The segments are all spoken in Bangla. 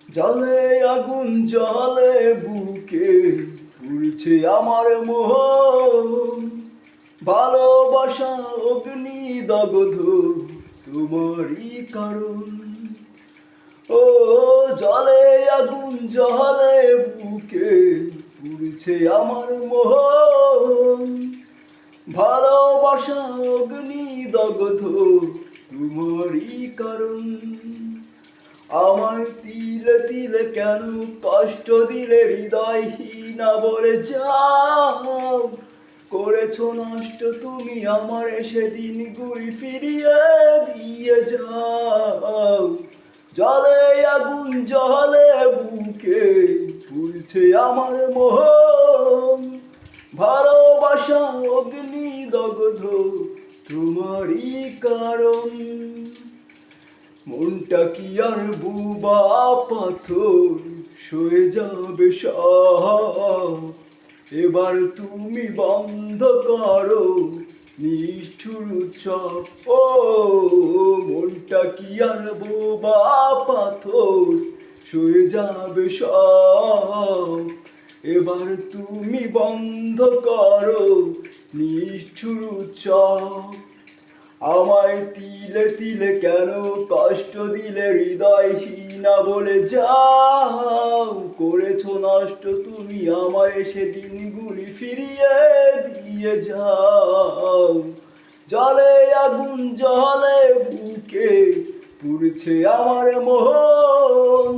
জলে আগুন জলে বুকে পুড়ছে আমার মোহন, ভালোবাসা অগ্নি দগ্ধ তোমারই কারণ। ও জলে আগুন জলে বুকে পুড়ছে আমার মোহন, ভালোবাসা অগ্নি দগ্ধ তোমারই কারণ। আমায় তিলে তিলে কেন কষ্ট দিলে, হৃদয়হীনা বলে যাও। করেছো নষ্ট তুমি আমার সেদিন, গুলি ফিরিয়ে দিয়ে যাও। জলে আগুন জলে বুকে পুড়ছে আমার মোহন, ভালোবাসা অগ্নি দগ্ধ তোমারই কারণ। মনটা কি আর বুবা পাথর, সয়ে যাবে সব। এবার তুমি বন্ধ করো নিষ্ঠুর উৎসব। ও মনটা কি আর বোবা পাথর, সয়ে যাবে সব। এবার তুমি বন্ধ করো নিষ্ঠুর উৎসব। আমায় তিলে তিলে কেন কষ্ট দিলে, হৃদয়হীনা বলে যাও। করেছো নষ্ট তুমি আমায় সেদিন, গুলি ফিরিয়ে দিয়ে যাও। জলে আগুন জলে বুকে পুড়ছে আমার মোহন,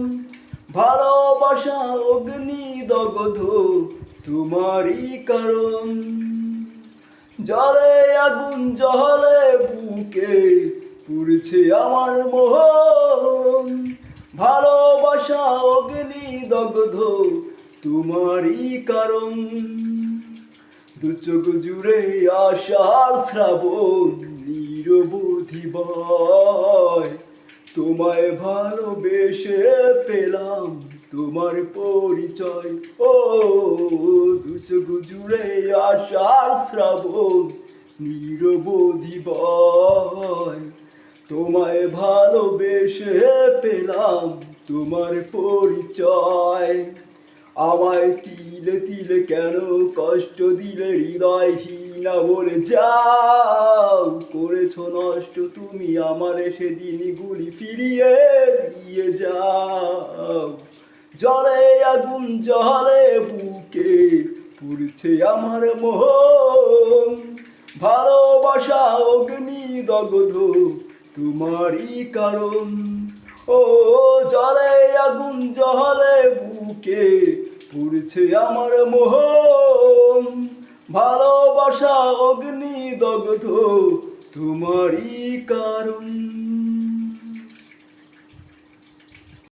ভালোবাসা অগ্নি দগ্ধ তোমারই কারণ। জলে আগুন জলে বুকে পুড়ছে আমার মোহন, ভালোবাসা অগ্নি দগ্ধ তোমারই কারণ। দু চোখ জুড়ে আশার শ্রাবণ নিরবধি বয়, তোমায় ভালোবেসে পেলাম তোমার পরিচয়। ও দু চোখ জুড়ে আশার শ্রাবণ নিরবধি বয়, তোমায় ভালোবেসে পেলাম তোমার পরিচয়। আমায় তিলে তিলে কেন কষ্ট দিলে, হৃদয়হীনা বলে যাও। করেছো নষ্ট তুমি আমার সেদিন, গুলি ফিরিয়ে দিয়ে যাও। জলে আগুন জলে বুকে পুড়ছে আমার মোহন, ভালোবাসা অগ্নি দগ্ধ তোমারই কারণ। ও জলে আগুন জলে বুকে পুড়ছে আমার মোহন, ভালোবাসা অগ্নি দগ্ধ তোমারই কারণ।